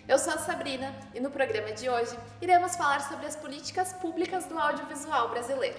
Eu sou a Sabrina e no programa de hoje iremos falar sobre as políticas públicas do audiovisual brasileiro.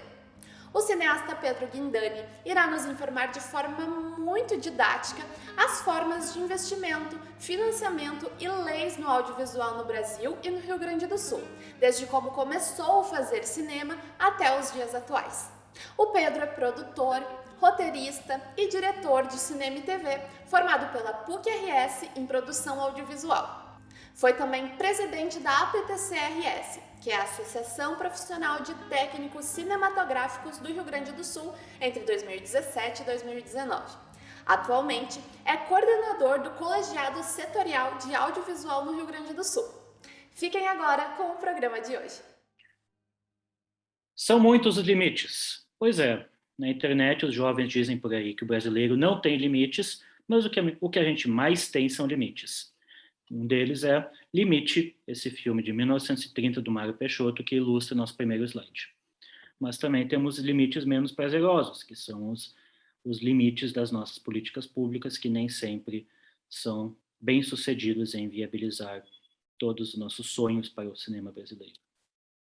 O cineasta Pedro Guindani irá nos informar de forma muito didática as formas de investimento, financiamento e leis no audiovisual no Brasil e no Rio Grande do Sul, desde como começou a fazer cinema até os dias atuais. O Pedro é produtor, roteirista e diretor de cinema e TV, formado pela PUC-RS em produção audiovisual. Foi também presidente da APTC-RS, que é a Associação Profissional de Técnicos Cinematográficos do Rio Grande do Sul, entre 2017 e 2019. Atualmente, é coordenador do Colegiado Setorial de Audiovisual no Rio Grande do Sul. Fiquem agora com o programa de hoje. São muitos os limites. Pois é, na internet os jovens dizem por aí que o brasileiro não tem limites, mas o que a gente mais tem são limites. Um deles é Limite, esse filme de 1930 do Mário Peixoto que ilustra nosso primeiro slide. Mas também temos limites menos prazerosos, que são os limites das nossas políticas públicas, que nem sempre são bem-sucedidos em viabilizar todos os nossos sonhos para o cinema brasileiro.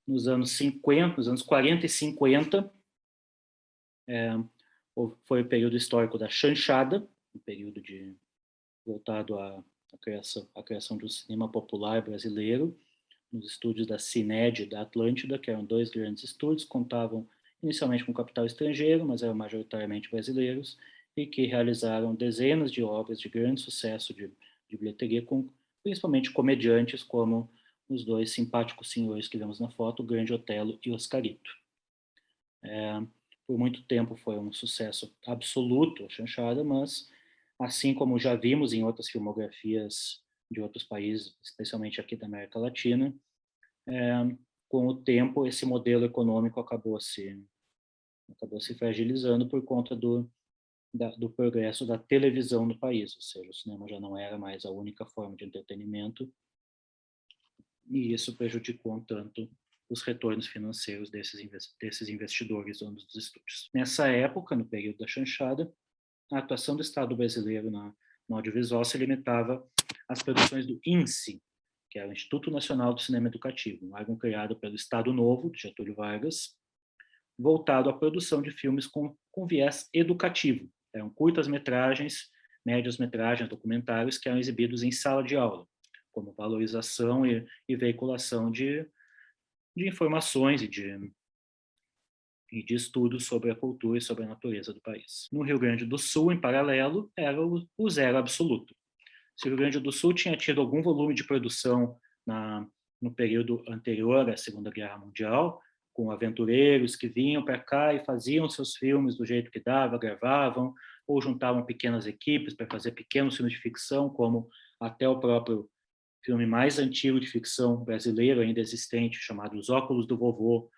Nos anos 50, nos anos 40 e 50, foi o período histórico da chanchada, um período voltado à criação do cinema popular brasileiro, nos estúdios da Cined e da Atlântida, que eram dois grandes estúdios, contavam inicialmente com capital estrangeiro, mas eram majoritariamente brasileiros, e que realizaram dezenas de obras de grande sucesso de bilheteria, com principalmente comediantes como os dois simpáticos senhores que vemos na foto, o Grande Otelo e Oscarito. Por muito tempo foi um sucesso absoluto a chanchada, mas assim como já vimos em outras filmografias de outros países, especialmente aqui da América Latina, com o tempo esse modelo econômico acabou se fragilizando por conta do progresso da televisão no país, ou seja, o cinema já não era mais a única forma de entretenimento, e isso prejudicou um tanto os retornos financeiros desses investidores donos dos estúdios. Nessa época, no período da chanchada, a atuação do Estado brasileiro no audiovisual se limitava às produções do INSE, que é o Instituto Nacional do Cinema Educativo, um órgão criado pelo Estado Novo, de Getúlio Vargas, voltado à produção de filmes com viés educativo. Eram curtas-metragens, médias-metragens, documentários que eram exibidos em sala de aula, como valorização e veiculação de informações e de estudos sobre a cultura e sobre a natureza do país. No Rio Grande do Sul, em paralelo, era o zero absoluto. Se o Rio Grande do Sul tinha tido algum volume de produção no período anterior à Segunda Guerra Mundial, com aventureiros que vinham para cá e faziam seus filmes do jeito que dava, gravavam, ou juntavam pequenas equipes para fazer pequenos filmes de ficção, como até o próprio filme mais antigo de ficção brasileiro ainda existente, chamado Os Óculos do Vovô,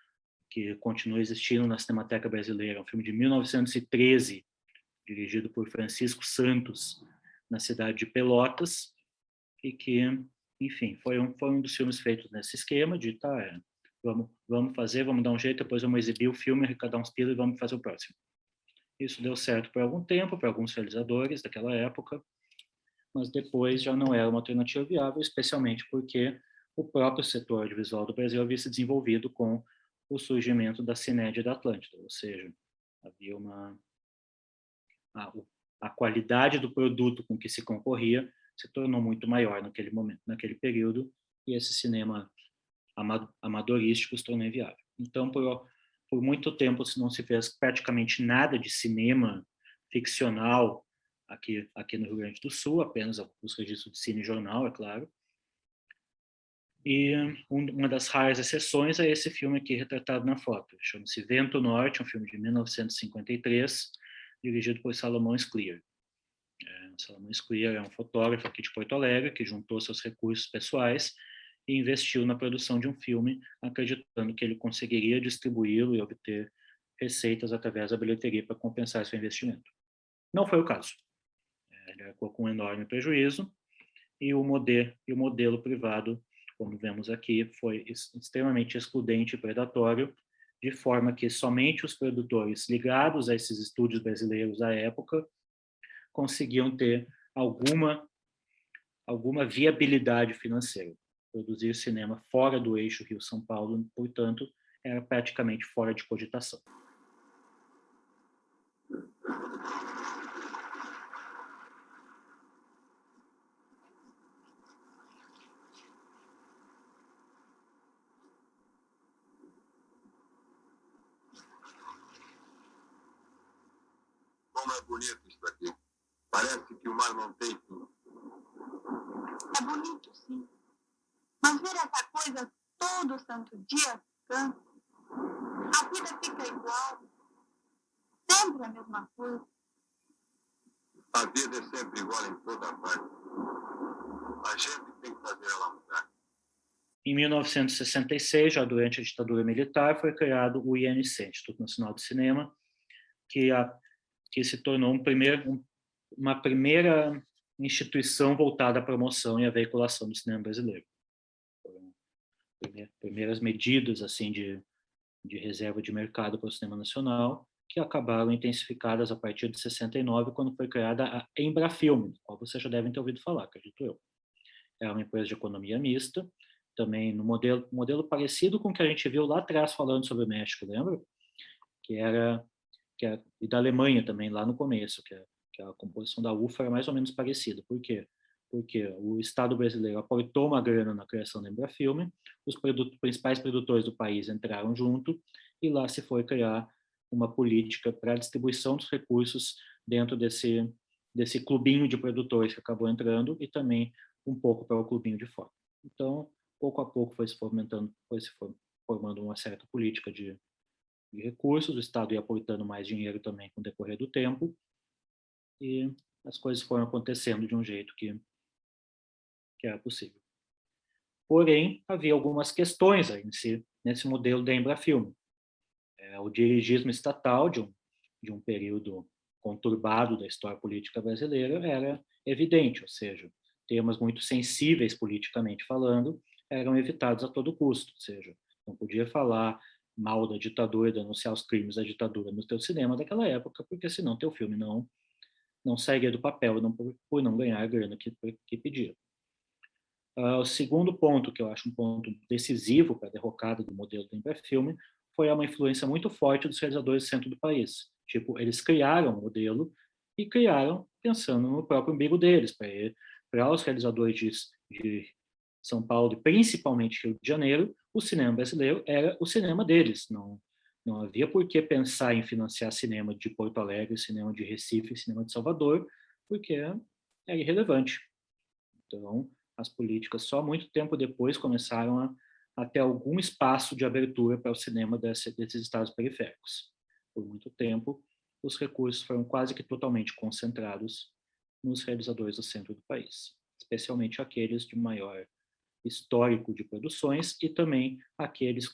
que continua existindo na Cinemateca Brasileira, um filme de 1913, dirigido por Francisco Santos, na cidade de Pelotas, e que, enfim, foi um dos filmes feitos nesse esquema de, vamos fazer, vamos dar um jeito, depois vamos exibir o filme, arrecadar uns pila e vamos fazer o próximo. Isso deu certo por algum tempo, para alguns realizadores daquela época, mas depois já não era uma alternativa viável, especialmente porque o próprio setor audiovisual do Brasil havia se desenvolvido com o surgimento da Cined e da Atlântida, ou seja, havia a qualidade do produto com que se concorria se tornou muito maior naquele momento, naquele período, e esse cinema amadorístico se tornou inviável. Então, por muito tempo não se fez praticamente nada de cinema ficcional aqui no Rio Grande do Sul, apenas os registros de cine e jornal, é claro. E uma das raras exceções é esse filme aqui retratado na foto. Chama-se Vento Norte, um filme de 1953, dirigido por Salomão Scliar. Salomão Scliar é um fotógrafo aqui de Porto Alegre que juntou seus recursos pessoais e investiu na produção de um filme, acreditando que ele conseguiria distribuí-lo e obter receitas através da bilheteria para compensar seu investimento. Não foi o caso. Ele arcou com um enorme prejuízo e o modelo privado, como vemos aqui, foi extremamente excludente e predatório, de forma que somente os produtores ligados a esses estúdios brasileiros da época conseguiam ter alguma alguma viabilidade financeira. Produzir cinema fora do eixo Rio-São Paulo, portanto, era praticamente fora de cogitação. Como é bonito isso aqui. Parece que o mar não tem fim. É bonito, sim. Mas ver essa coisa todo santo dia cansa. A vida fica igual. Sempre a mesma coisa. A vida é sempre igual em toda parte. A gente tem que fazer ela mudar. Em 1966, já durante a ditadura militar, foi criado o INC, Instituto Nacional de Cinema, que se tornou uma primeira instituição voltada à promoção e à veiculação do cinema brasileiro. Foram primeiras medidas assim de reserva de mercado para o cinema nacional, que acabaram intensificadas a partir de 69, quando foi criada a Embrafilme, qual vocês já devem ter ouvido falar, acredito eu. É uma empresa de economia mista, também no modelo parecido com o que a gente viu lá atrás falando sobre o México, lembra? E da Alemanha também, lá no começo, que a composição da UFA era mais ou menos parecida. Por quê? Porque o Estado brasileiro aportou uma grana na criação da Embrafilme, os principais produtores do país entraram junto, e lá se foi criar uma política para a distribuição dos recursos dentro desse clubinho de produtores que acabou entrando, e também um pouco para o clubinho de fora. Então, pouco a pouco foi se formando uma certa política de recursos, o Estado ia aportando mais dinheiro também com o decorrer do tempo, e as coisas foram acontecendo de um jeito que era possível. Porém, havia algumas questões aí nesse modelo da Embrafilme. O dirigismo estatal de um período conturbado da história política brasileira era evidente, ou seja, temas muito sensíveis politicamente falando eram evitados a todo custo, ou seja, não podia falar mal da ditadura, denunciar os crimes da ditadura no teu cinema daquela época, porque senão teu filme não sairia do papel por não ganhar a grana que pedia. O segundo ponto, que eu acho um ponto decisivo para a derrocada do modelo do Embrafilme, foi uma influência muito forte dos realizadores do centro do país. Tipo, eles criaram o modelo e criaram pensando no próprio umbigo deles, para os realizadores de São Paulo e principalmente Rio de Janeiro, o cinema brasileiro era o cinema deles. Não havia por que pensar em financiar cinema de Porto Alegre, cinema de Recife, cinema de Salvador, porque era irrelevante. Então, as políticas só muito tempo depois começaram a ter algum espaço de abertura para o cinema desses estados periféricos. Por muito tempo, os recursos foram quase que totalmente concentrados nos realizadores do centro do país, especialmente aqueles de maior histórico de produções e também aqueles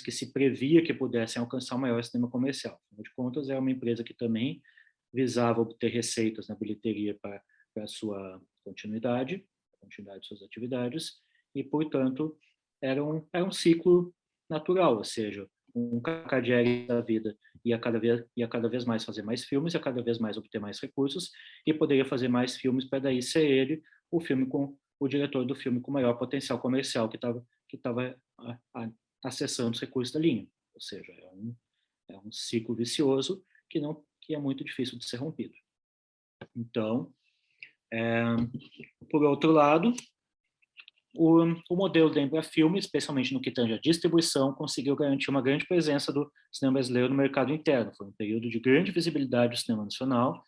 que se previa que pudessem alcançar o maior cinema comercial. Afinal de contas, era uma empresa que também visava obter receitas na bilheteria para a sua continuidade de suas atividades, e, portanto, era um ciclo natural, ou seja, um Cacadieri da vida ia cada vez mais fazer mais filmes, ia cada vez mais obter mais recursos, e poderia fazer mais filmes para daí ser ele o diretor do filme com maior potencial comercial que estava acessando os recursos da linha. Ou seja, é um ciclo vicioso que é muito difícil de ser rompido. Então, por outro lado, o modelo da Embrafilme, especialmente no que tange à distribuição, conseguiu garantir uma grande presença do cinema brasileiro no mercado interno. Foi um período de grande visibilidade do cinema nacional.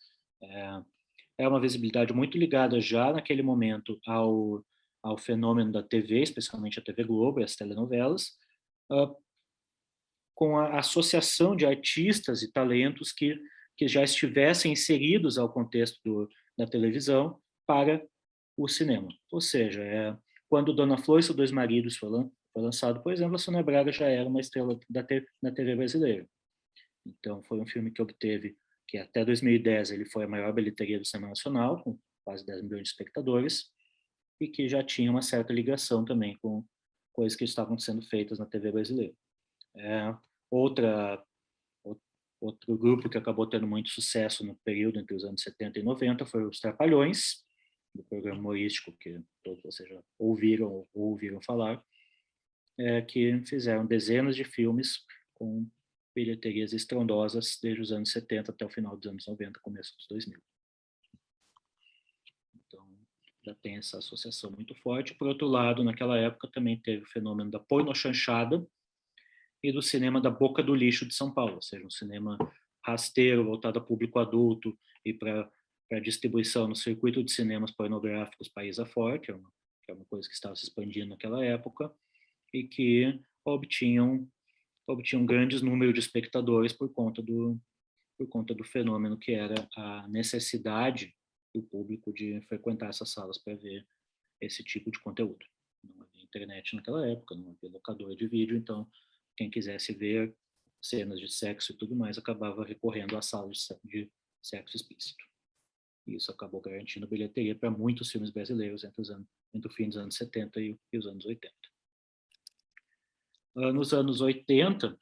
É uma visibilidade muito ligada já naquele momento ao fenômeno da TV, especialmente a TV Globo e as telenovelas, com a associação de artistas e talentos que já estivessem inseridos ao contexto da televisão para o cinema. Ou seja, quando Dona Flor e seus dois maridos foi lançado, por exemplo, a Sônia Braga já era uma estrela da TV brasileira. Então, foi um filme que obteve, que até 2010 ele foi a maior bilheteria do cinema nacional, com quase 10 milhões de espectadores, e que já tinha uma certa ligação também com coisas que estavam sendo feitas na TV brasileira. Outro grupo que acabou tendo muito sucesso no período entre os anos 70 e 90 foi os Trapalhões, do programa humorístico que todos vocês já ouviram ou ouviram falar, que fizeram dezenas de filmes com bilheterias estrondosas desde os anos 70 até o final dos anos 90, começo dos 2000. Então, já tem essa associação muito forte. Por outro lado, naquela época também teve o fenômeno da pornochanchada e do cinema da boca do lixo de São Paulo, ou seja, um cinema rasteiro, voltado a público adulto e para distribuição no circuito de cinemas pornográficos país afora, que é uma coisa que estava se expandindo naquela época, e que obtinham grandes números de espectadores por conta do fenômeno que era a necessidade do público de frequentar essas salas para ver esse tipo de conteúdo. Não havia internet naquela época, não havia locadora de vídeo, então quem quisesse ver cenas de sexo e tudo mais acabava recorrendo às salas de sexo explícito. E isso acabou garantindo bilheteria para muitos filmes brasileiros entre o fim dos anos 70 e os anos 80. Nos anos 80,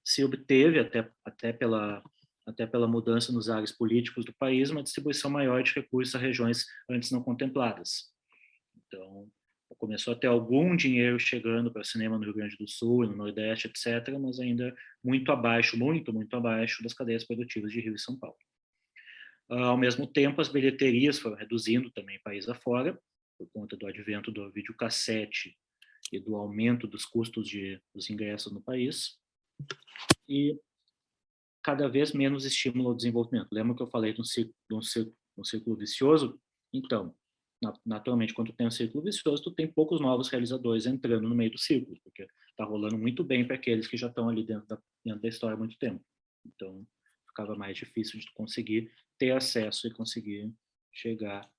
se obteve, até pela mudança nos ares políticos do país, uma distribuição maior de recursos a regiões antes não contempladas. Então, começou a ter algum dinheiro chegando para o cinema no Rio Grande do Sul, no Nordeste, etc., mas ainda muito abaixo das cadeias produtivas de Rio e São Paulo. Ao mesmo tempo, as bilheterias foram reduzindo também país afora, por conta do advento do videocassete e do aumento dos custos dos ingressos no país, e cada vez menos estímulo ao desenvolvimento. Lembra que eu falei de um círculo vicioso? Então, naturalmente, quando tu tem um círculo vicioso, tu tem poucos novos realizadores entrando no meio do círculo, porque está rolando muito bem para aqueles que já estão ali dentro da história há muito tempo. Então, ficava mais difícil de tu conseguir ter acesso e conseguir chegar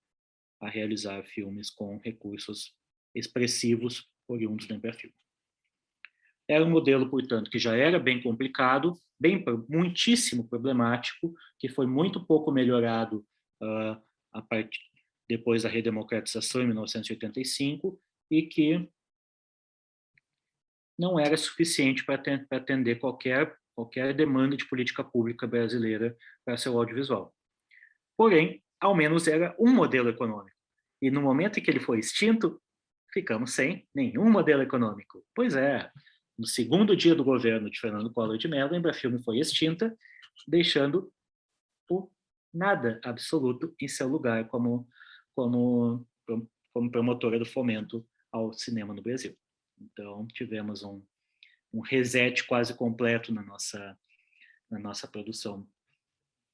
a realizar filmes com recursos expressivos oriundos do Embrafilme. Era um modelo, portanto, que já era bem complicado, muitíssimo problemático, que foi muito pouco melhorado depois da redemocratização em 1985 e que não era suficiente para atender qualquer demanda de política pública brasileira para seu audiovisual. Porém, ao menos era um modelo econômico. E no momento em que ele foi extinto, ficamos sem nenhum modelo econômico. Pois é, no segundo dia do governo de Fernando Collor de Mello, a Embrafilme foi extinta, deixando o nada absoluto em seu lugar como promotora do fomento ao cinema no Brasil. Então, tivemos um reset quase completo na nossa produção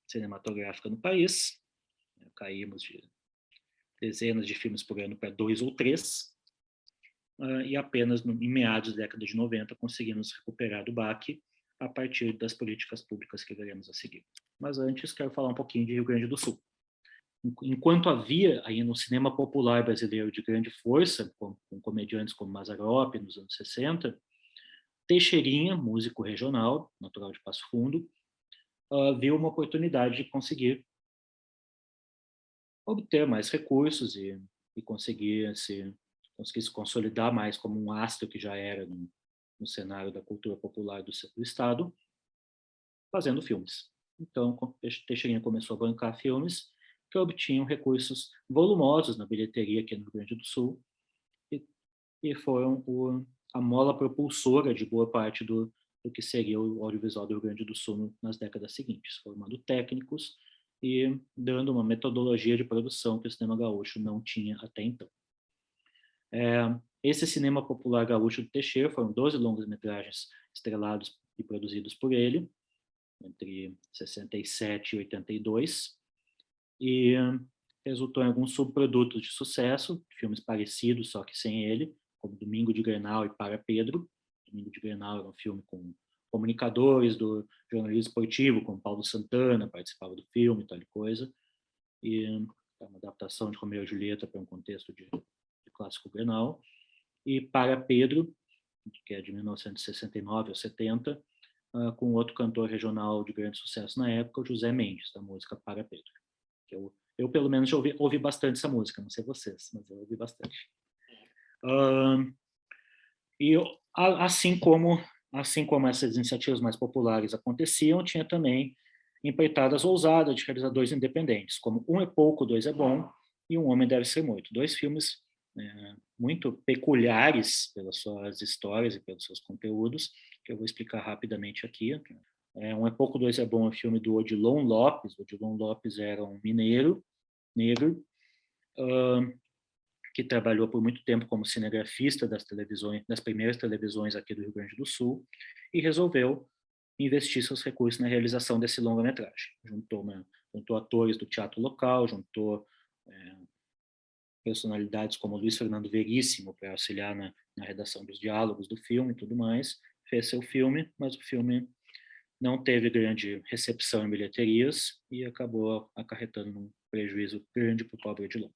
cinematográfica no país. Caímos de dezenas de filmes por ano para 2 ou 3, e apenas em meados da década de 90 conseguimos recuperar do baque a partir das políticas públicas que veremos a seguir. Mas antes, quero falar um pouquinho de Rio Grande do Sul. Enquanto havia aí no cinema popular brasileiro de grande força, com comediantes como Mazzaropi nos anos 60, Teixeirinha, músico regional, natural de Passo Fundo, viu uma oportunidade de conseguir obter mais recursos e conseguir se consolidar mais como um astro que já era no cenário da cultura popular do Estado, fazendo filmes. Então, Teixeirinha começou a bancar filmes que obtinham recursos volumosos na bilheteria aqui no Rio Grande do Sul e foram a mola propulsora de boa parte do que seria o audiovisual do Rio Grande do Sul nas décadas seguintes, formando técnicos e dando uma metodologia de produção que o cinema gaúcho não tinha até então. Esse cinema popular gaúcho do Teixeira foram 12 longas-metragens estrelados e produzidos por ele, entre 67 e 82, e resultou em alguns subprodutos de sucesso, filmes parecidos, só que sem ele, como Domingo de Grenal e Para Pedro. Domingo de Grenal era um filme com comunicadores do jornalismo esportivo, como Paulo Santana, participava do filme, tal coisa, e é uma adaptação de Romeu e Julieta para um contexto de clássico Grenal. E Para Pedro, que é de 1969 ou 70, com outro cantor regional de grande sucesso na época, o José Mendes, da música Para Pedro. Eu pelo menos já ouvi bastante essa música, não sei vocês, mas eu ouvi bastante. E assim como essas iniciativas mais populares aconteciam, tinha também empreitadas ousadas de realizadores independentes, como Um é Pouco, Dois é Bom e Um Homem Deve Ser Muito. Dois filmes muito peculiares pelas suas histórias e pelos seus conteúdos, que eu vou explicar rapidamente aqui. Um é Pouco, Dois é Bom é um filme do Odilon Lopes. O Odilon Lopes era um mineiro, negro, que trabalhou por muito tempo como cinegrafista das primeiras televisões aqui do Rio Grande do Sul, e resolveu investir seus recursos na realização desse longa-metragem. Juntou atores do teatro local, juntou personalidades como Luiz Fernando Veríssimo para auxiliar na redação dos diálogos do filme e tudo mais. Fez seu filme, mas o filme não teve grande recepção em bilheterias e acabou acarretando um prejuízo grande para o pobre Odilon.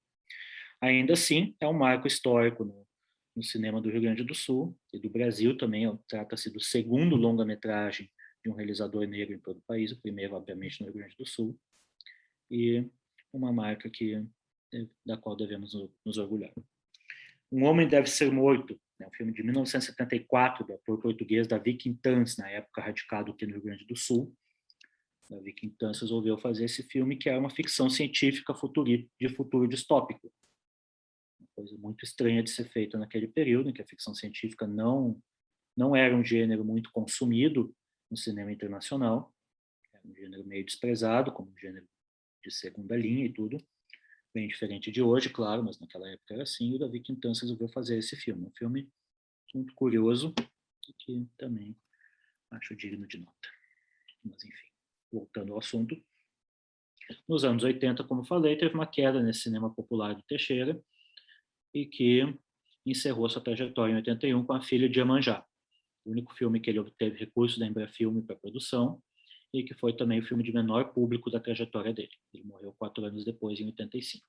Ainda assim, é um marco histórico no cinema do Rio Grande do Sul e do Brasil também. Trata-se do segundo longa-metragem de um realizador negro em todo o país, o primeiro, obviamente, no Rio Grande do Sul, e uma marca da qual devemos nos orgulhar. Um Homem Deve Ser Morto, um filme de 1974, do ator português Davi Quintans, na época radicado aqui no Rio Grande do Sul. Davi Quintans resolveu fazer esse filme, que é uma ficção científica de futuro distópico. Uma coisa muito estranha de ser feita naquele período, em que a ficção científica não era um gênero muito consumido no cinema internacional. Era um gênero meio desprezado, como um gênero de segunda linha e tudo. Bem diferente de hoje, claro, mas naquela época era assim, e o Davi Quintans resolveu fazer esse filme. Um filme muito curioso e que também acho digno de nota. Mas, enfim, voltando ao assunto. Nos anos 80, como falei, teve uma queda nesse cinema popular do Teixeira e que encerrou sua trajetória em 81 com A Filha de Iemanjá, o único filme que ele obteve recurso da Embrafilme para produção e que foi também o filme de menor público da trajetória dele. Ele morreu 4 anos depois, em 85.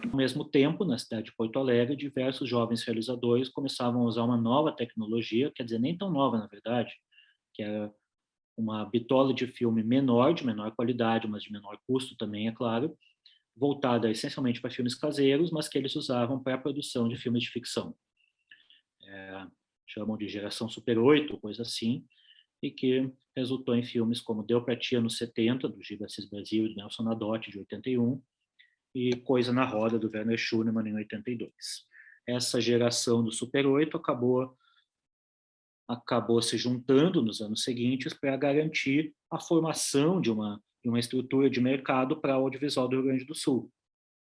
Ao mesmo tempo, na cidade de Porto Alegre, diversos jovens realizadores começavam a usar uma nova tecnologia, quer dizer, nem tão nova, na verdade, que era uma bitola de filme menor, de menor qualidade, mas de menor custo também, é claro, voltada essencialmente para filmes caseiros, mas que eles usavam para a produção de filmes de ficção. Chamam de geração Super 8, coisa assim, e que resultou em filmes como Deu Pra Ti anos 70, do Giba Assis Brasil e do Nelson Nadotti, de 81, e Coisa na Roda, do Werner Schunemann, em 82. Essa geração do Super 8 acabou se juntando nos anos seguintes para garantir a formação de uma estrutura de mercado para o audiovisual do Rio Grande do Sul.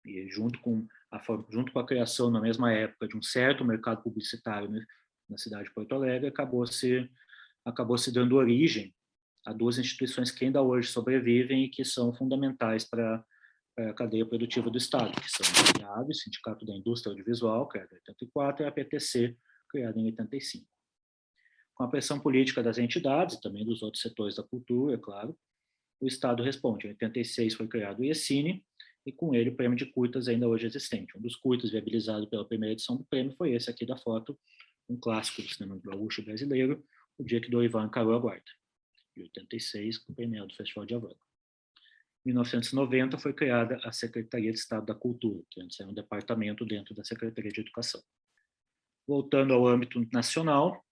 E junto com a criação, na mesma época, de um certo mercado publicitário, né, na cidade de Porto Alegre, acabou se dando origem a duas instituições que ainda hoje sobrevivem e que são fundamentais para a cadeia produtiva do Estado, que são o SINDAB, Sindicato da Indústria Audiovisual, criado em 84, e a PTC, criada em 85. Com a pressão política das entidades e também dos outros setores da cultura, é claro, o Estado responde. Em 86 foi criado o IECine, e com ele o prêmio de curtas ainda hoje existente. Um dos curtas viabilizado pela primeira edição do prêmio foi esse aqui da foto, um clássico do cinema gaúcho brasileiro, O Dia que Dorival Encarou a Guarda, de 86, premiado do Festival de Havana. Em 1990 foi criada a Secretaria de Estado da Cultura, que antes era um departamento dentro da Secretaria de Educação. Voltando ao âmbito nacional,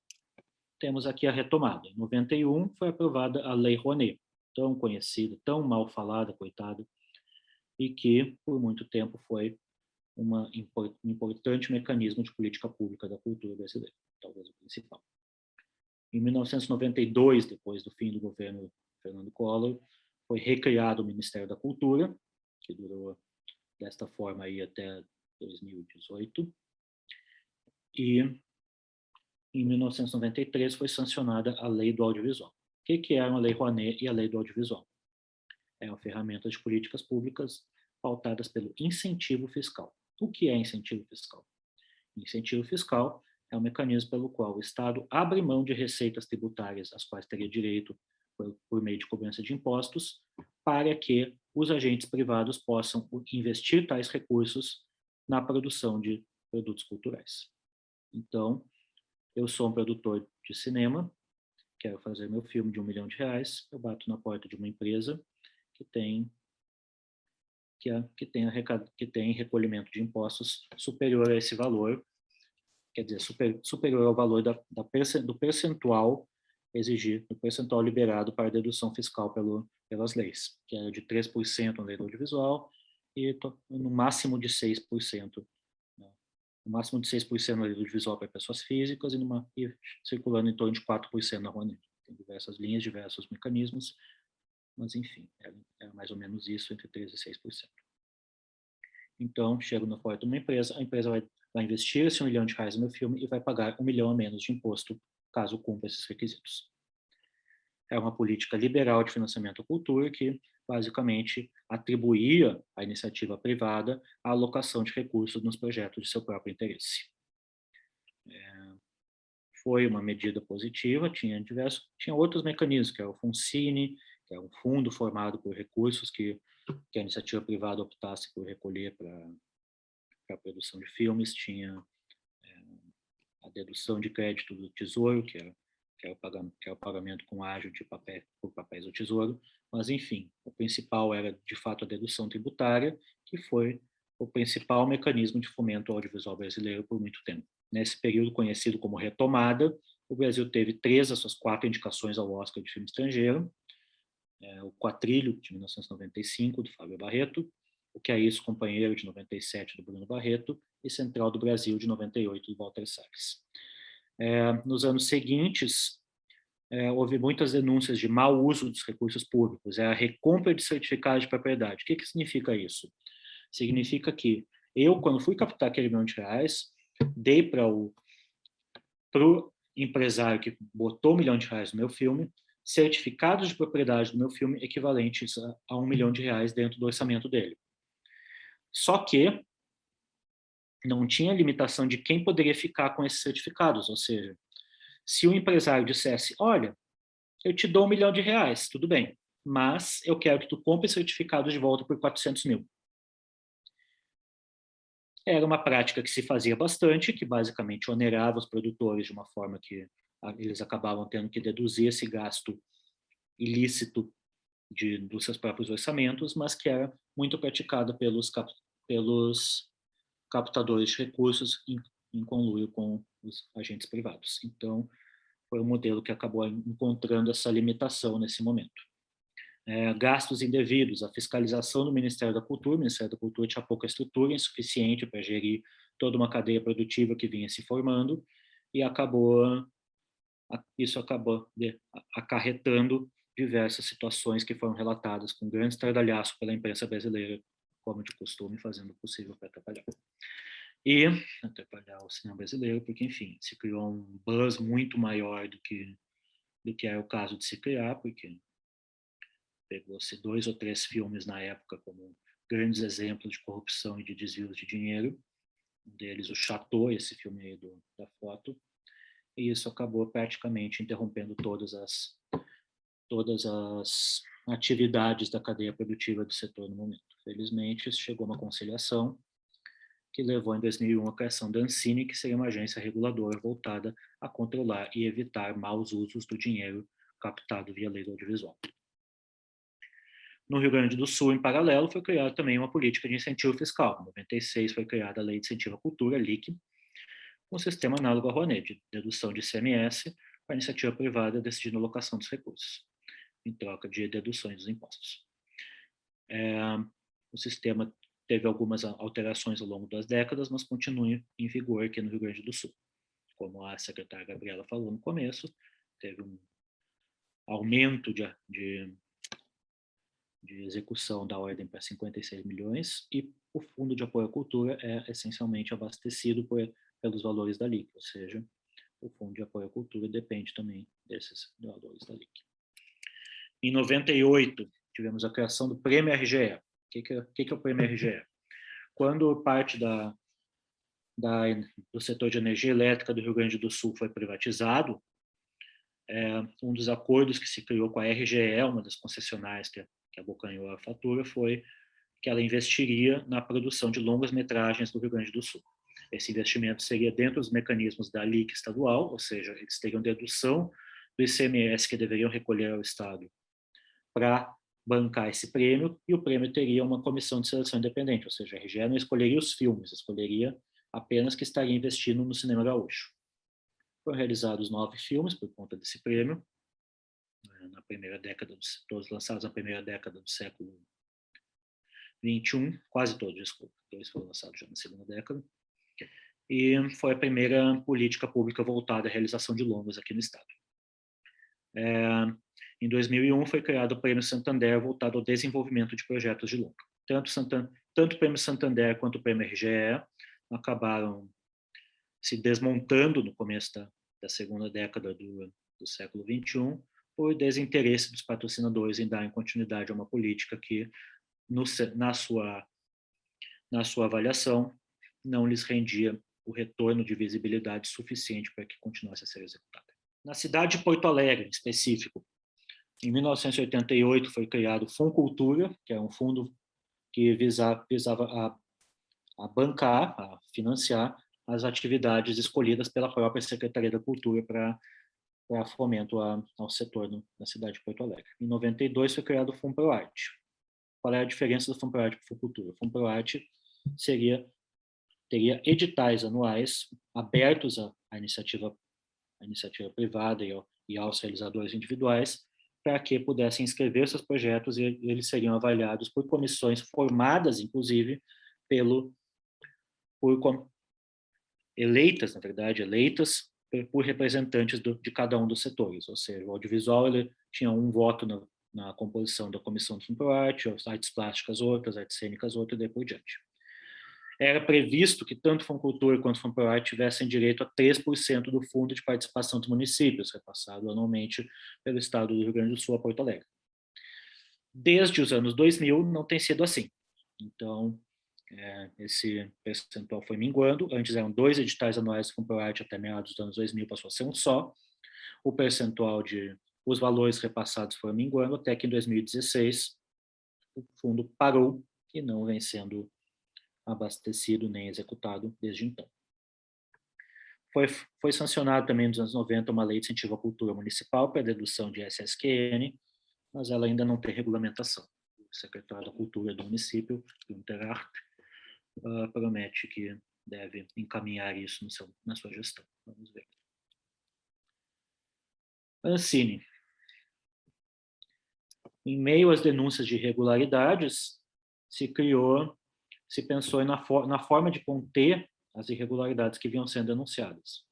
temos aqui a retomada. Em 91 foi aprovada a Lei Rouanet, tão conhecida, tão mal falada, coitada, e que por muito tempo foi um importante mecanismo de política pública da cultura brasileira, talvez o principal. Em 1992, depois do fim do governo Fernando Collor, foi recriado o Ministério da Cultura, que durou desta forma aí até 2018, e em 1993 foi sancionada a Lei do Audiovisual. O que é uma Lei Rouanet e a Lei do Audiovisual? É uma ferramenta de políticas públicas pautadas pelo incentivo fiscal. O que é incentivo fiscal? Incentivo fiscal é um mecanismo pelo qual o Estado abre mão de receitas tributárias, às quais teria direito por meio de cobrança de impostos, para que os agentes privados possam investir tais recursos na produção de produtos culturais. Então, eu sou um produtor de cinema, quero fazer meu filme de R$1 milhão, eu bato na porta de uma empresa que tem que tem recolhimento de impostos superior a esse valor, quer dizer, superior ao valor do percentual exigido, do percentual liberado para dedução fiscal pelas leis, que era de 3% na lei do audiovisual e no máximo de 6%. Né? No máximo de 6% na lei do audiovisual para pessoas físicas e circulando em torno de 4% na Rouanet. Tem diversas linhas, diversos mecanismos, mas enfim, era mais ou menos isso, entre 3% e 6%. Então, chego na porta de uma empresa, a empresa vai investir esse R$1 milhão no meu filme e vai pagar R$1 milhão a menos de imposto, caso cumpra esses requisitos. É uma política liberal de financiamento à cultura que, basicamente, atribuía à iniciativa privada a alocação de recursos nos projetos de seu próprio interesse. Foi uma medida positiva, tinha outros mecanismos, que é o FUNCINE, que é um fundo formado por recursos que a iniciativa privada optasse por recolher para a produção de filmes, tinha a dedução de crédito do Tesouro, que é o pagamento com ágio por papéis do Tesouro, mas, enfim, o principal era, de fato, a dedução tributária, que foi o principal mecanismo de fomento ao audiovisual brasileiro por muito tempo. Nesse período conhecido como retomada, o Brasil teve 3 das suas 4 indicações ao Oscar de filme estrangeiro, o Quatrilho, de 1995, do Fábio Barreto, O Que É Isso, Companheiro, de 97, do Bruno Barreto, e Central do Brasil, de 98, do Walter Salles. Nos anos seguintes, houve muitas denúncias de mau uso dos recursos públicos, a recompra de certificados de propriedade. O que significa isso? Significa que eu, quando fui captar aquele R$1 milhão, dei para o empresário que botou R$1 milhão no meu filme, certificados de propriedade do meu filme equivalentes a R$1 milhão dentro do orçamento dele. Só que não tinha limitação de quem poderia ficar com esses certificados, ou seja, se o empresário dissesse, olha, eu te dou R$1 milhão, tudo bem, mas eu quero que tu compre certificados de volta por 400 mil. Era uma prática que se fazia bastante, que basicamente onerava os produtores de uma forma que eles acabavam tendo que deduzir esse gasto ilícito dos seus próprios orçamentos, mas que era muito praticada pelos captadores de recursos em conluio com os agentes privados. Então, foi um modelo que acabou encontrando essa limitação nesse momento. Gastos indevidos, a fiscalização do Ministério da Cultura. O Ministério da Cultura tinha pouca estrutura insuficiente para gerir toda uma cadeia produtiva que vinha se formando, e isso acabou acarretando diversas situações que foram relatadas com grande estardalhaço pela imprensa brasileira, como de costume, fazendo o possível para atrapalhar. E atrapalhar o cinema brasileiro, porque, enfim, se criou um buzz muito maior do que era o caso de se criar, porque pegou-se 2 ou 3 filmes na época como grandes exemplos de corrupção e de desvios de dinheiro. Um deles, o Chateau, esse filme aí da foto. E isso acabou praticamente interrompendo todas as atividades da cadeia produtiva do setor no momento. Felizmente, chegou uma conciliação que levou em 2001 à criação da Ancine, que seria uma agência reguladora voltada a controlar e evitar maus usos do dinheiro captado via lei do audiovisual. No Rio Grande do Sul, em paralelo, foi criada também uma política de incentivo fiscal. Em 96 foi criada a Lei de Incentivo à Cultura, LIC, um sistema análogo à Rouanet, de dedução de ICMS para a iniciativa privada decidindo a alocação dos recursos, em troca de deduções dos impostos. O sistema teve algumas alterações ao longo das décadas, mas continua em vigor aqui no Rio Grande do Sul. Como a secretária Gabriela falou no começo, teve um aumento de execução da ordem para 56 milhões, e o Fundo de Apoio à Cultura é essencialmente abastecido pelos valores da LIC, ou seja, o Fundo de Apoio à Cultura depende também desses valores da LIC. Em 98, tivemos a criação do Prêmio RGE. O que é o Prêmio RGE? Quando parte do setor de energia elétrica do Rio Grande do Sul foi privatizado, um dos acordos que se criou com a RGE, uma das concessionárias que abocanhou a fatura, foi que ela investiria na produção de longas-metragens do Rio Grande do Sul. Esse investimento seria dentro dos mecanismos da LIC estadual, ou seja, eles teriam dedução do ICMS que deveriam recolher ao Estado para bancar esse prêmio, e o prêmio teria uma comissão de seleção independente, ou seja, a RGE não escolheria os filmes, escolheria apenas que estaria investindo no cinema gaúcho. Foram realizados 9 filmes por conta desse prêmio, na primeira década, todos lançados na primeira década do século XXI, quase todos, desculpa, 2 foram lançados já na segunda década, e foi a primeira política pública voltada à realização de longas aqui no estado. Em 2001 foi criado o Prêmio Santander voltado ao desenvolvimento de projetos de longa. Tanto o Prêmio Santander quanto o Prêmio RGE acabaram se desmontando no começo da segunda década do século XXI por desinteresse dos patrocinadores em darem continuidade a uma política que, na sua avaliação, não lhes rendia o retorno de visibilidade suficiente para que continuasse a ser executada. Na cidade de Porto Alegre, em específico, em 1988 foi criado o Funcultura, que é um fundo que visava a bancar, a financiar as atividades escolhidas pela própria Secretaria da Cultura para fomento ao setor na cidade de Porto Alegre. Em 92 foi criado o Funproarte. Qual é a diferença do Funproarte para o Funcultura? O Funproarte teria editais anuais abertos à iniciativa privada e aos realizadores individuais, para que pudessem inscrever seus projetos, e eles seriam avaliados por comissões formadas, inclusive, eleitas por representantes de cada um dos setores. Ou seja, o audiovisual ele tinha um voto na composição da comissão do Funproarte, as artes plásticas outras, artes cênicas outras, e daí por diante. Era previsto que tanto Funcultura quanto Funproarte tivessem direito a 3% do fundo de participação dos municípios, repassado anualmente pelo Estado do Rio Grande do Sul a Porto Alegre. Desde os anos 2000, não tem sido assim. Então, esse percentual foi minguando. Antes eram 2 editais anuais do Funproarte, até meados dos anos 2000 passou a ser um só. O percentual os valores repassados foram minguando, até que em 2016 o fundo parou e não vem sendo abastecido nem executado desde então. Foi sancionado também nos anos 90 uma lei de incentivo à cultura municipal para dedução de SSQN, mas ela ainda não tem regulamentação. O secretário da Cultura do município, Günther Hart, promete que deve encaminhar isso na sua gestão. Vamos ver. Ancine. Em meio às denúncias de irregularidades, se pensou na forma de conter as irregularidades que vinham sendo denunciadas.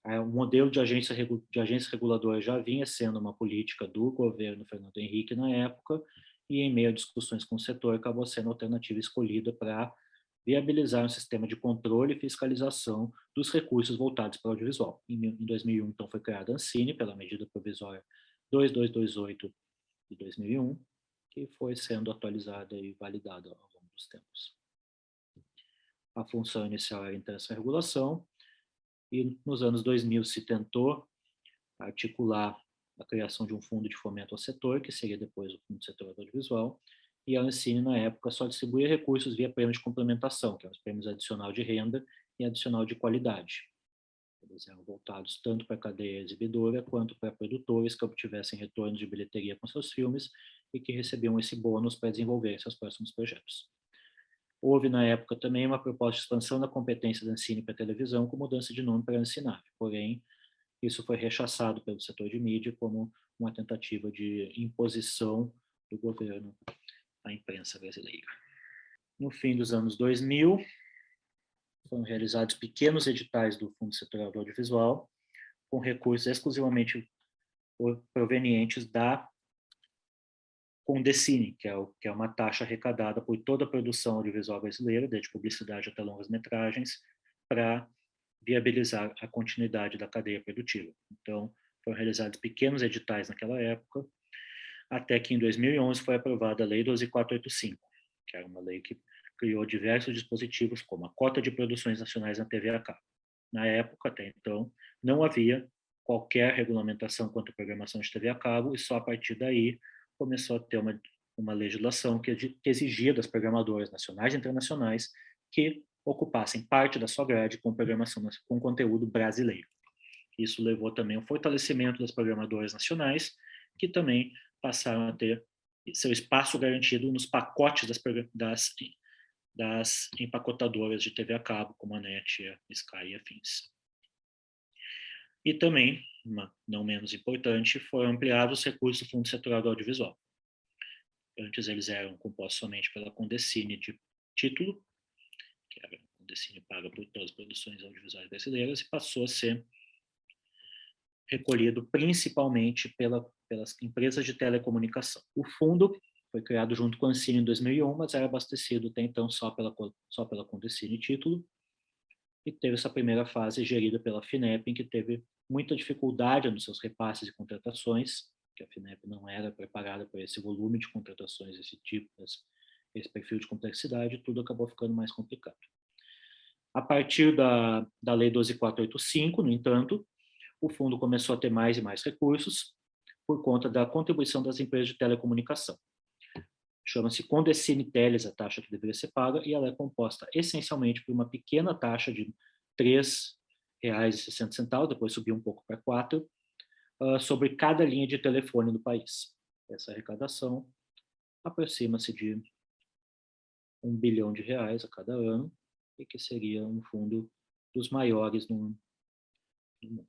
O modelo de agência reguladora já vinha sendo uma política do governo Fernando Henrique na época, e em meio a discussões com o setor, acabou sendo a alternativa escolhida para viabilizar um sistema de controle e fiscalização dos recursos voltados para o audiovisual. Em 2001, então, foi criada a Ancine, pela medida provisória 2228 de 2001, que foi sendo atualizada e validada ao longo dos tempos. A função inicial era, então, essa regulação, e nos anos 2000 se tentou articular a criação de um fundo de fomento ao setor, que seria depois o Fundo do Setor Audiovisual, e a Ancine, na época, só distribuía recursos via prêmio de complementação, que eram os prêmios adicional de renda e adicional de qualidade. Eles eram voltados tanto para a cadeia exibidora quanto para produtores que obtivessem retornos de bilheteria com seus filmes e que recebiam esse bônus para desenvolver seus próximos projetos. Houve, na época, também uma proposta de expansão da competência da Ancine para a televisão com mudança de nome para Ancinave, porém, isso foi rechaçado pelo setor de mídia como uma tentativa de imposição do governo à imprensa brasileira. No fim dos anos 2000, foram realizados pequenos editais do Fundo Setorial do Audiovisual, com recursos exclusivamente provenientes da Condecine, que é uma taxa arrecadada por toda a produção audiovisual brasileira, desde publicidade até longas-metragens, para viabilizar a continuidade da cadeia produtiva. Então, foram realizados pequenos editais naquela época, até que em 2011 foi aprovada a Lei 12.485, que era uma lei que criou diversos dispositivos, como a cota de produções nacionais na TV a cabo. Na época, até então, não havia qualquer regulamentação quanto à programação de TV a cabo, e só a partir daí começou a ter uma legislação que exigia das programadoras nacionais e internacionais que ocupassem parte da sua grade com programação com conteúdo brasileiro. Isso levou também ao fortalecimento das programadoras nacionais, que também passaram a ter seu espaço garantido nos pacotes das empacotadoras de TV a cabo, como a NET, a Sky e afins. E também, não menos importante, foram ampliados os recursos do Fundo Setorial do Audiovisual. Antes eles eram compostos somente pela Condecine de título, que era a Condecine paga por todas as produções audiovisuais brasileiras, e passou a ser recolhido principalmente pelas empresas de telecomunicação. O fundo foi criado junto com a Ancine em 2001, mas era abastecido até então só pela Condecine título, e teve essa primeira fase gerida pela FINEP, em que teve muita dificuldade nos seus repasses e contratações, que a FINEP não era preparada para esse volume de contratações, esse perfil de complexidade, tudo acabou ficando mais complicado. A partir da Lei 12.485, no entanto, o fundo começou a ter mais e mais recursos por conta da contribuição das empresas de telecomunicação. Chama-se Condecine Teles, a taxa que deveria ser paga, e ela é composta essencialmente por uma pequena taxa de R$ 3,60, depois subiu um pouco para 4, sobre cada linha de telefone no país. Essa arrecadação aproxima-se de R$ 1 bilhão a cada ano, e que seria um fundo dos maiores no mundo.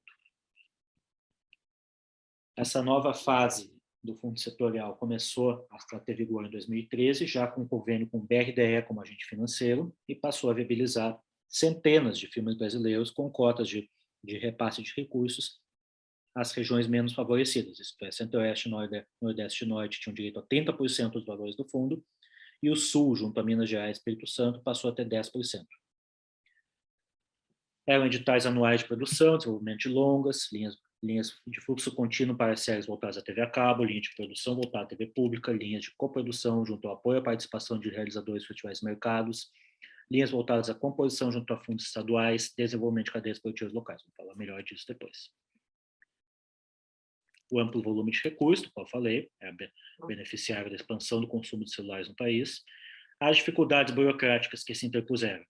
Essa nova fase do fundo setorial começou a ter vigor em 2013, já com convênio com o BRDE como agente financeiro, e passou a viabilizar centenas de filmes brasileiros com cotas de repasse de recursos às regiões menos favorecidas, isto é, Centro-Oeste, Nordeste e Norte tinham direito a 30% dos valores do fundo, e o Sul, junto a Minas Gerais e Espírito Santo, passou a ter 10%. Eram editais anuais de produção, desenvolvimento de longas, linhas de fluxo contínuo para séries voltadas à TV a cabo, linha de produção voltada à TV pública, linhas de coprodução junto ao apoio à participação de realizadores, festivais e mercados, linhas voltadas à composição junto a fundos estaduais, desenvolvimento de cadeias produtivas locais. Vou falar melhor disso depois. O amplo volume de recursos, do qual falei, é beneficiário da expansão do consumo de celulares no país, as dificuldades burocráticas que se interpuseram,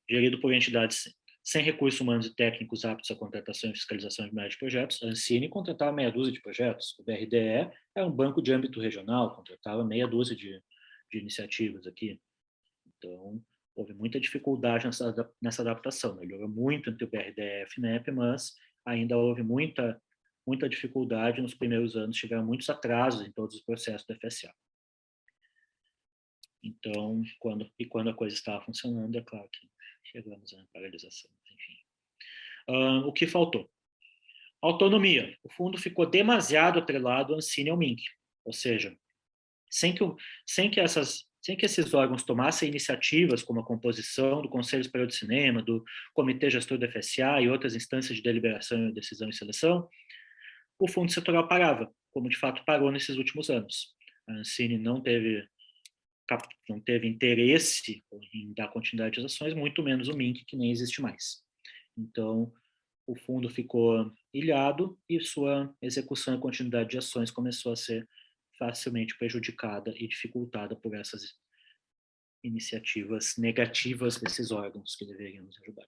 gerido por entidades sem recursos humanos e técnicos aptos à contratação e fiscalização de milhares de projetos. A Ancine contratava meia dúzia de projetos. O BRDE é um banco de âmbito regional, contratava meia dúzia de iniciativas aqui. Então, houve muita dificuldade nessa adaptação. Melhorou muito entre o BRDE e a FINEP, mas ainda houve muita dificuldade nos primeiros anos, tiveram muitos atrasos em todos os processos do FSA. Então, quando a coisa estava funcionando, é claro que chegamos à paralisação, enfim. O que faltou? Autonomia. O fundo ficou demasiado atrelado ao Ancine e ao MINC, ou seja, sem que esses órgãos tomassem iniciativas como a composição do Conselho Superior de Cinema, do Comitê Gestor do FSA e outras instâncias de deliberação, decisão e seleção, o fundo setorial parava, como de fato parou nesses últimos anos. A Ancine não teve interesse em dar continuidade às ações, muito menos o MINC, que nem existe mais. Então, o fundo ficou ilhado e sua execução e continuidade de ações começou a ser facilmente prejudicada e dificultada por essas iniciativas negativas desses órgãos que deveriam nos ajudar.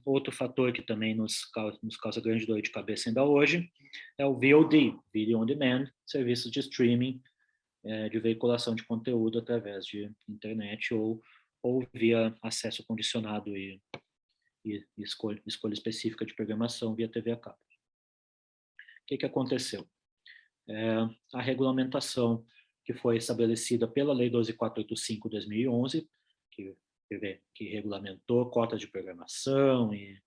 Outro fator que também nos causa grande dor de cabeça ainda hoje é o VOD, Video On Demand, serviços de streaming, de veiculação de conteúdo através de internet ou via acesso condicionado e escolha específica de programação via TV a cabo. O que aconteceu? A regulamentação que foi estabelecida pela Lei 12.485 de 2011, que regulamentou cotas de programação e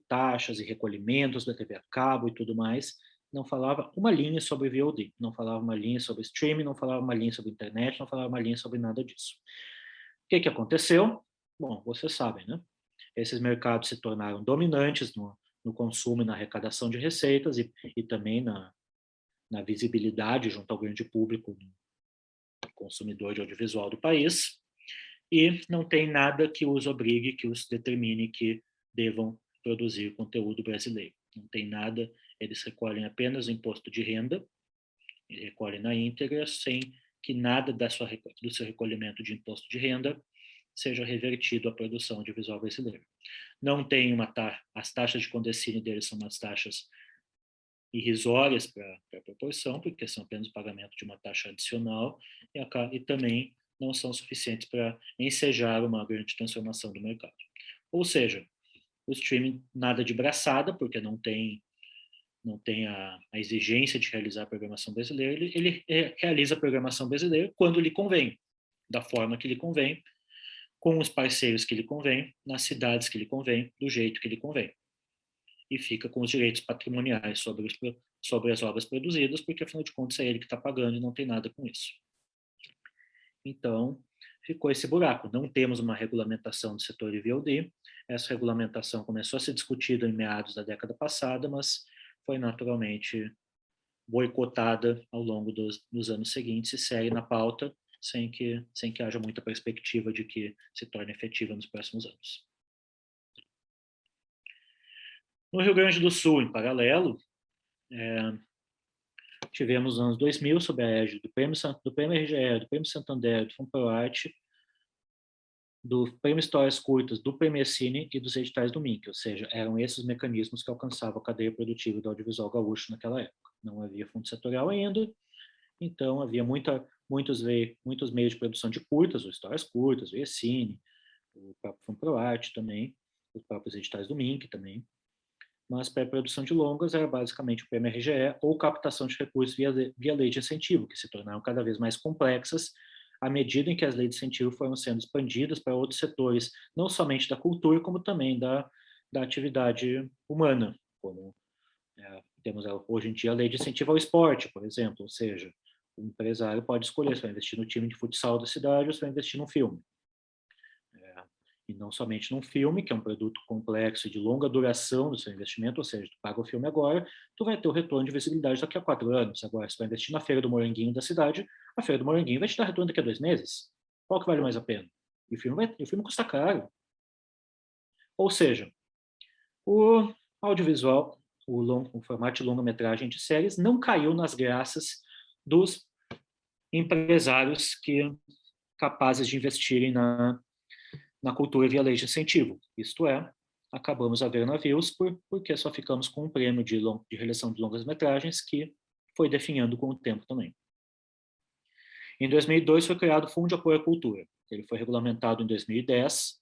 taxas e recolhimentos da TV a cabo e tudo mais, não falava uma linha sobre VOD, não falava uma linha sobre streaming, não falava uma linha sobre internet, não falava uma linha sobre nada disso. O que aconteceu? Bom, vocês sabem, né? Esses mercados se tornaram dominantes no consumo e na arrecadação de receitas e também na visibilidade junto ao grande público consumidor de audiovisual do país, e não tem nada que os obrigue, que os determine que devam produzir conteúdo brasileiro. Não tem nada, eles recolhem apenas o imposto de renda, e recolhem na íntegra, sem que nada do seu recolhimento de imposto de renda seja revertido à produção audiovisual brasileira. Não tem as taxas de condecine deles são umas taxas irrisórias para a proporção, porque são apenas o pagamento de uma taxa adicional e também não são suficientes para ensejar uma grande transformação do mercado. Ou seja, o streaming nada de braçada, porque não tem a exigência de realizar a programação brasileira, ele realiza a programação brasileira quando lhe convém, da forma que lhe convém, com os parceiros que lhe convém, nas cidades que lhe convém, do jeito que lhe convém. E fica com os direitos patrimoniais sobre as obras produzidas, porque afinal de contas é ele que está pagando e não tem nada com isso. Então, ficou esse buraco. Não temos uma regulamentação do setor de VOD. Essa regulamentação começou a ser discutida em meados da década passada, mas foi naturalmente boicotada ao longo dos anos seguintes e segue na pauta sem que haja muita perspectiva de que se torne efetiva nos próximos anos. No Rio Grande do Sul, em paralelo, tivemos nos anos 2000, sob a égide do Prêmio RGE, do Prêmio Santander, do FUNPROARTE, do Prêmio Histórias Curtas, do Prêmio Cine e dos editais do MINC, ou seja, eram esses os mecanismos que alcançavam a cadeia produtiva do audiovisual gaúcho naquela época. Não havia fundo setorial ainda, então havia muitos meios de produção de curtas, ou histórias curtas, o ECine, o próprio FUNPROARTE também, os próprios editais do MINC também. Mas para a produção de longas era basicamente o Prêmio RGE ou captação de recursos via lei de incentivo, que se tornaram cada vez mais complexas à medida em que as leis de incentivo foram sendo expandidas para outros setores, não somente da cultura, como também da atividade humana, como temos hoje em dia a lei de incentivo ao esporte, por exemplo, ou seja, o empresário pode escolher se vai investir no time de futsal da cidade ou se vai investir num filme. E não somente num filme, que é um produto complexo e de longa duração do seu investimento, ou seja, tu paga o filme agora, tu vai ter o retorno de visibilidade daqui a 4 anos. Agora, se tu vai investir na Feira do Moranguinho da cidade, a Feira do Moranguinho vai te dar retorno daqui a 2 meses. Qual que vale mais a pena? E o filme custa caro. Ou seja, o audiovisual, o formato de longa-metragem de séries, não caiu nas graças dos empresários capazes de investirem na cultura via lei de incentivo. Isto é, acabamos a ver navios porque só ficamos com um prêmio de realização de longas-metragens que foi definhando com o tempo também. Em 2002 foi criado o Fundo de Apoio à Cultura. Ele foi regulamentado em 2010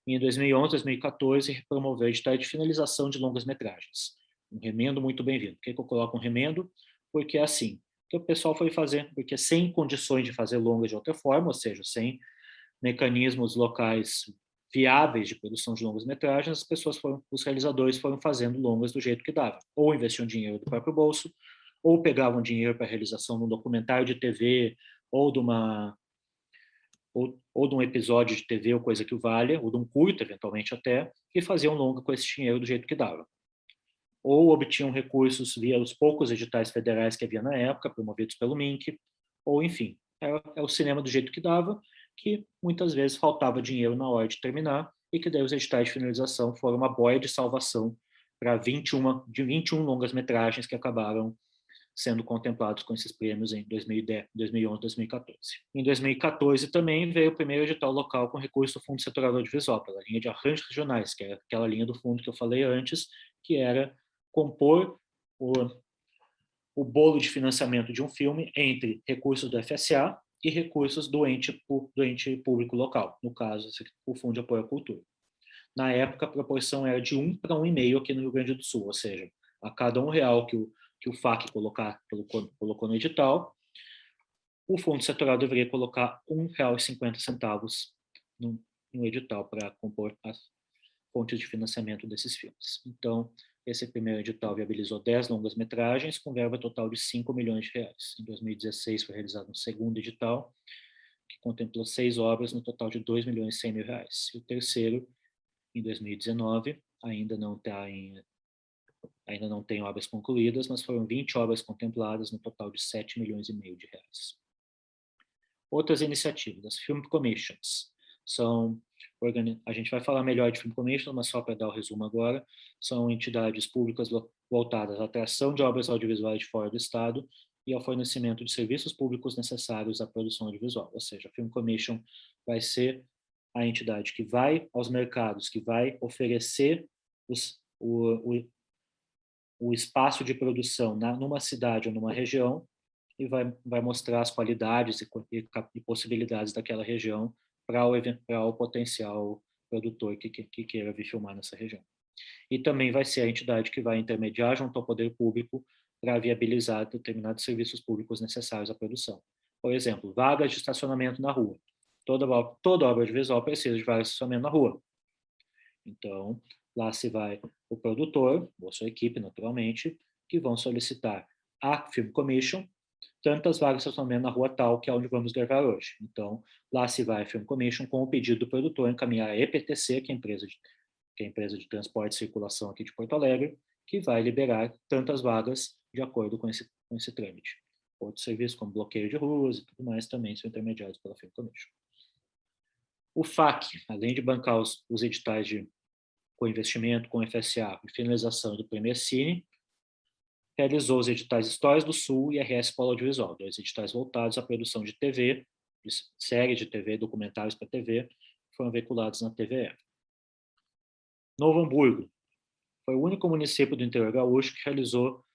e em 2011, 2014 promoveu editais de finalização de longas-metragens. Um remendo muito bem-vindo. Por que eu coloco um remendo? Porque é assim, que o pessoal foi fazer, porque sem condições de fazer longas de outra forma, ou seja, sem mecanismos locais viáveis de produção de longas-metragens, os realizadores foram fazendo longas do jeito que dava. Ou investiam dinheiro do próprio bolso, ou pegavam dinheiro para a realização de um documentário de TV, ou de um episódio de TV, ou coisa que o valha, ou de um curto, eventualmente até, e faziam longa com esse dinheiro do jeito que dava. Ou obtinham recursos via os poucos editais federais que havia na época, promovidos pelo MINC, ou enfim, é o cinema do jeito que dava, que muitas vezes faltava dinheiro na hora de terminar e que daí os editais de finalização foram uma boia de salvação para 21 longas-metragens que acabaram sendo contemplados com esses prêmios em 2010, 2011, 2014. Em 2014 também veio o primeiro edital local com recurso do Fundo Setorial Audiovisual, pela linha de arranjos regionais, que é aquela linha do fundo que eu falei antes, que era compor o bolo de financiamento de um filme entre recursos do FSA e recursos do ente público local, no caso, o Fundo de Apoio à Cultura. Na época, a proporção era de 1 para 1,5 aqui no Rio Grande do Sul, ou seja, a cada R$1 que o FAC colocou no edital, o Fundo Setorial deveria colocar R$1,50 no edital para compor as fontes de financiamento desses filmes. Então, esse primeiro edital viabilizou 10 longas-metragens com verba total de R$5 milhões. Em 2016 foi realizado um segundo edital, que contemplou 6 obras no total de R$2,1 milhões. E o terceiro, em 2019, ainda não tem obras concluídas, mas foram 20 obras contempladas no total de R$7,5 milhões. Outras iniciativas, as Film Commissions, a gente vai falar melhor de Film Commissions, mas só para dar o resumo agora, são entidades públicas voltadas à atração de obras audiovisuais de fora do Estado e ao fornecimento de serviços públicos necessários à produção audiovisual. Ou seja, a Film Commission vai ser a entidade que vai aos mercados, que vai oferecer o espaço de produção numa cidade ou numa região e vai mostrar as qualidades e possibilidades daquela região para o potencial produtor que queira vir filmar nessa região. E também vai ser a entidade que vai intermediar junto ao poder público para viabilizar determinados serviços públicos necessários à produção. Por exemplo, vagas de estacionamento na rua. Toda obra audiovisual precisa de vagas de estacionamento na rua. Então, lá se vai o produtor, ou sua equipe, naturalmente, que vão solicitar à Film Commission tantas vagas de estacionamento na rua tal, que é onde vamos gravar hoje. Então, lá se vai a Film Commission com o pedido do produtor encaminhar a EPTC, que é a empresa de transporte e circulação aqui de Porto Alegre, que vai liberar tantas vagas de acordo com esse trâmite. Outros serviços, como bloqueio de ruas e tudo mais, também são intermediados pela Film Commission. O FAC, além de bancar os editais de co-investimento com o FSA e finalização do Premier Cine, realizou os editais Histórias do Sul e RS Polo Audiovisual, 2 editais voltados à produção de TV, de séries de TV, documentários para TV, que foram veiculados na TVE. Novo Hamburgo foi o único município do interior gaúcho que realizou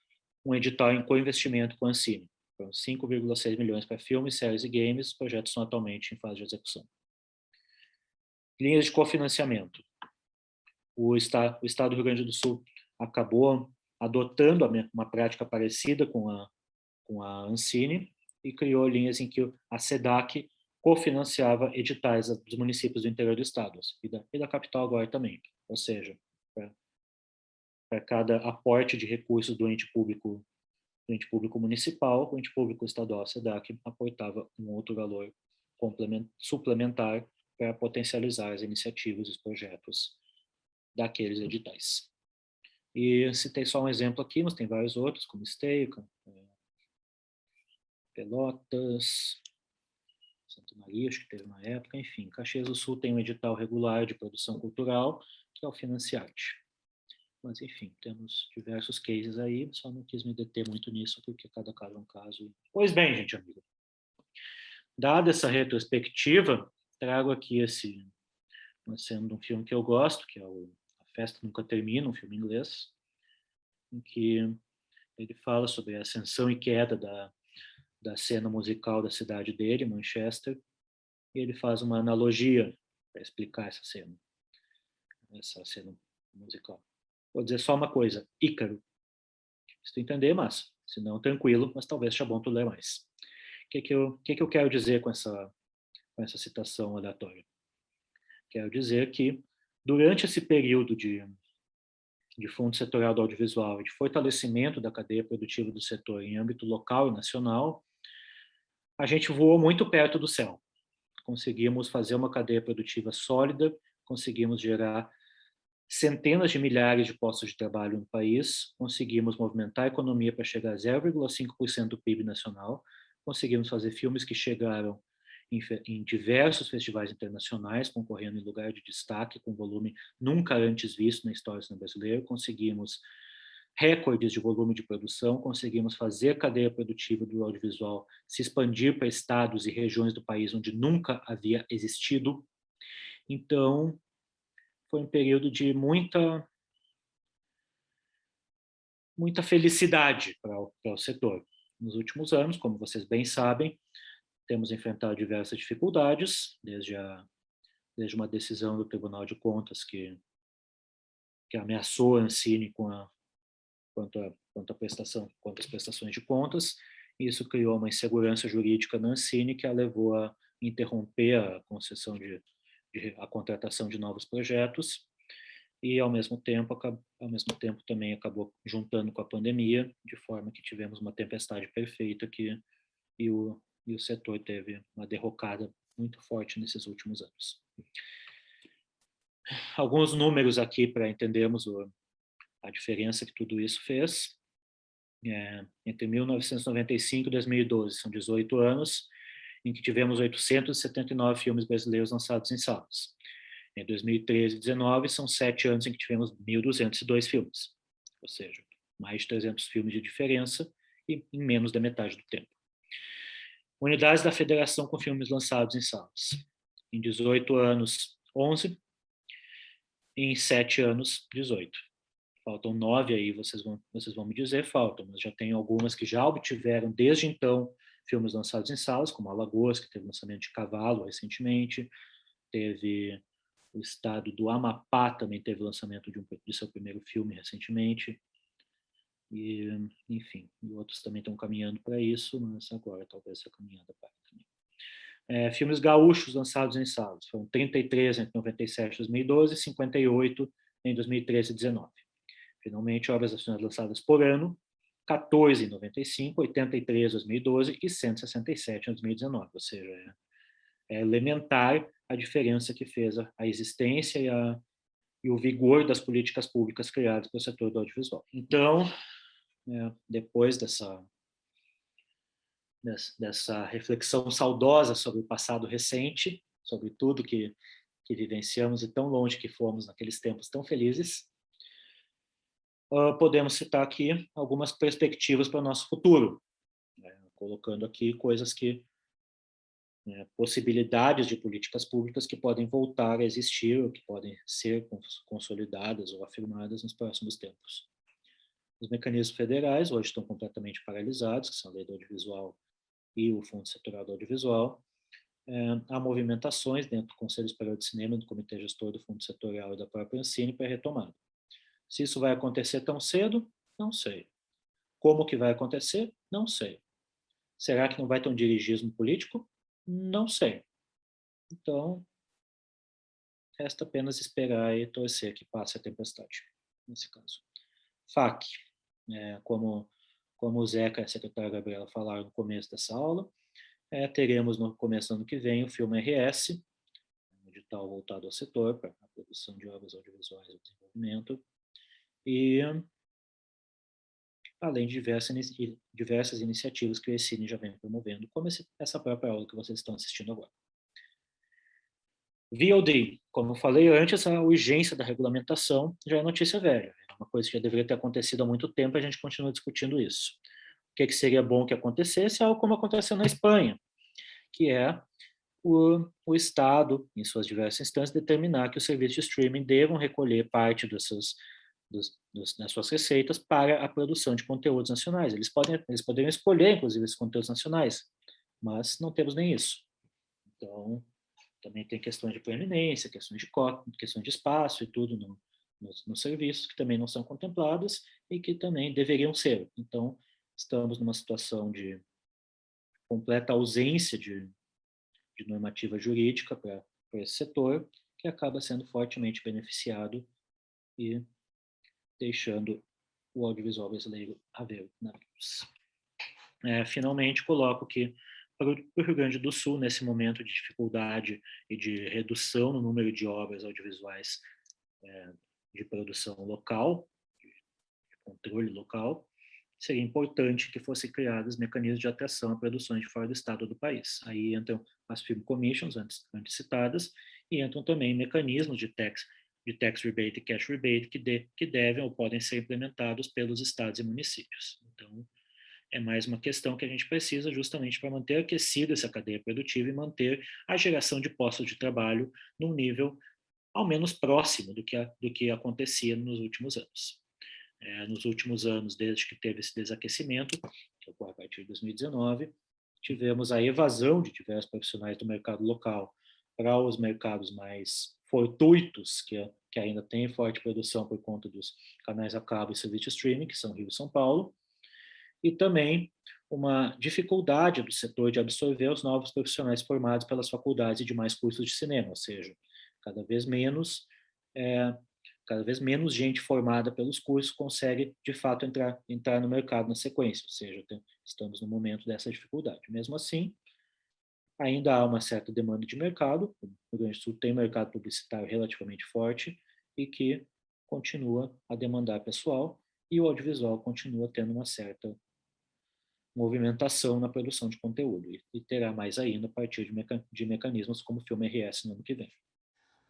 um edital em co-investimento com a Ancine. Foram 5,6 milhões para filmes, séries e games. Os projetos são atualmente em fase de execução. Linhas de cofinanciamento. O Estado do Rio Grande do Sul acabou adotando uma prática parecida com a Ancine e criou linhas em que a SEDAC cofinanciava editais dos municípios do interior do estado e da capital agora também. Ou seja, para cada aporte de recursos do ente público municipal, o ente público estadual, a SEDAC, aportava um outro valor suplementar para potencializar as iniciativas e os projetos daqueles editais. E citei só um exemplo aqui, mas tem vários outros, como Esteio, Pelotas, Santa Maria, acho que teve uma época, enfim. Caxias do Sul tem um edital regular de produção cultural, que é o Financiarte. Mas, enfim, temos diversos cases aí, só não quis me deter muito nisso, porque cada caso é um caso. Pois bem, gente amiga. Dada essa retrospectiva, trago aqui uma cena de um filme que eu gosto, que é A Festa Nunca Termina, um filme inglês, em que ele fala sobre a ascensão e queda da cena musical da cidade dele, Manchester, e ele faz uma analogia para explicar essa cena musical. Vou dizer só uma coisa, Ícaro. Se tu entender, massa. Se não, tranquilo, mas talvez seja bom tu ler mais. O que eu quero dizer com essa citação aleatória? Quero dizer que, durante esse período de fundo setorial do audiovisual e de fortalecimento da cadeia produtiva do setor em âmbito local e nacional, a gente voou muito perto do céu. Conseguimos fazer uma cadeia produtiva sólida, conseguimos gerar centenas de milhares de postos de trabalho no país, conseguimos movimentar a economia para chegar a 0,5% do PIB nacional, conseguimos fazer filmes que chegaram em diversos festivais internacionais, concorrendo em lugar de destaque, com volume nunca antes visto na história do cinema brasileiro, conseguimos recordes de volume de produção, conseguimos fazer a cadeia produtiva do audiovisual se expandir para estados e regiões do país onde nunca havia existido. Então, foi um período de muita felicidade para o setor. Nos últimos anos, como vocês bem sabem, temos enfrentado diversas dificuldades, desde uma decisão do Tribunal de Contas que ameaçou a Ancine quanto às prestações de contas. Isso criou uma insegurança jurídica na Ancine que a levou a interromper a concessão a contratação de novos projetos e, ao mesmo tempo também acabou juntando com a pandemia, de forma que tivemos uma tempestade perfeita e o setor teve uma derrocada muito forte nesses últimos anos. Alguns números aqui para entendermos a diferença que tudo isso fez. Entre 1995 e 2012, são 18 anos, em que tivemos 879 filmes brasileiros lançados em salas. Em 2013 e 2019, são 7 anos em que tivemos 1.202 filmes, ou seja, mais de 300 filmes de diferença, e em menos da metade do tempo. Unidades da federação com filmes lançados em salas. Em 18 anos, 11. Em 7 anos, 18. Faltam 9 aí, vocês vão me dizer, faltam, mas já tem algumas que já obtiveram, desde então, filmes lançados em salas, como Alagoas, que teve lançamento de Cavalo recentemente, teve o estado do Amapá, também teve lançamento de seu primeiro filme recentemente, e, enfim, e outros também estão caminhando para isso, mas agora talvez essa caminhada pare também. Filmes gaúchos lançados em salas, foram 33 entre 97 e 2012, e 58 em 2013 e 2019. Finalmente, obras nacionais lançadas por ano, 14 em 95, 83 em 2012 e 167 em 2019, ou seja, é elementar a diferença que fez a existência e o vigor das políticas públicas criadas pelo setor do audiovisual. Então, depois dessa reflexão saudosa sobre o passado recente, sobre tudo que vivenciamos e tão longe que fomos naqueles tempos tão felizes, podemos citar aqui algumas perspectivas para o nosso futuro, colocando aqui coisas possibilidades de políticas públicas que podem voltar a existir, ou que podem ser consolidadas ou afirmadas nos próximos tempos. Os mecanismos federais hoje estão completamente paralisados, que são a Lei do Audiovisual e o Fundo Setorial do Audiovisual. Há movimentações dentro do Conselho Superior de Cinema, do Comitê Gestor do Fundo Setorial e da própria Ancine para retomada. Se isso vai acontecer tão cedo, não sei. Como que vai acontecer? Não sei. Será que não vai ter um dirigismo político? Não sei. Então, resta apenas esperar e torcer que passe a tempestade, nesse caso. FAC, como o Zeca e a secretária Gabriela falaram no começo dessa aula, teremos no começo do ano que vem o filme RS, um edital voltado ao setor, para a produção de obras audiovisuais e desenvolvimento, e além de diversas iniciativas que o ECine já vem promovendo, como essa própria aula que vocês estão assistindo agora. VOD, como eu falei antes, a urgência da regulamentação já é notícia velha, é uma coisa que já deveria ter acontecido há muito tempo e a gente continua discutindo isso. O que seria bom que acontecesse é algo como aconteceu na Espanha, que é o Estado, em suas diversas instâncias, determinar que os serviços de streaming devam recolher parte das suas receitas para a produção de conteúdos nacionais. Eles poderiam escolher, inclusive, esses conteúdos nacionais, mas não temos nem isso. Então, também tem questões de preeminência, questões de cota, questões de espaço e tudo nos serviços que também não são contemplados e que também deveriam ser. Então, estamos numa situação de completa ausência de normativa jurídica para esse setor, que acaba sendo fortemente beneficiado e deixando o audiovisual brasileiro a ver navios. Finalmente, coloco que para o Rio Grande do Sul, nesse momento de dificuldade e de redução no número de obras audiovisuais de produção local, de controle local, seria importante que fossem criados mecanismos de atração a produções de fora do estado do país. Aí entram as Film Commissions, antes citadas, e entram também mecanismos de tax rebate e cash rebate que devem ou podem ser implementados pelos estados e municípios. Então, é mais uma questão que a gente precisa justamente para manter aquecida essa cadeia produtiva e manter a geração de postos de trabalho num nível ao menos próximo do que acontecia nos últimos anos. Nos últimos anos, desde que teve esse desaquecimento, que ocorre a partir de 2019, tivemos a evasão de diversos profissionais do mercado local para os mercados mais fortuitos, que ainda têm forte produção por conta dos canais a cabo e serviço de streaming, que são Rio e São Paulo, e também uma dificuldade do setor de absorver os novos profissionais formados pelas faculdades e demais cursos de cinema, ou seja, cada vez menos gente formada pelos cursos consegue, de fato, entrar no mercado na sequência, ou seja, estamos no momento dessa dificuldade. Mesmo assim, ainda há uma certa demanda de mercado, o Rio Grande do Sul tem um mercado publicitário relativamente forte e que continua a demandar pessoal, e o audiovisual continua tendo uma certa movimentação na produção de conteúdo, e terá mais ainda a partir de mecanismos como o filme RS no ano que vem.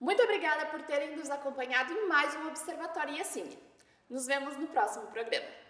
Muito obrigada por terem nos acompanhado em mais um Observatório ECine. Nos vemos no próximo programa.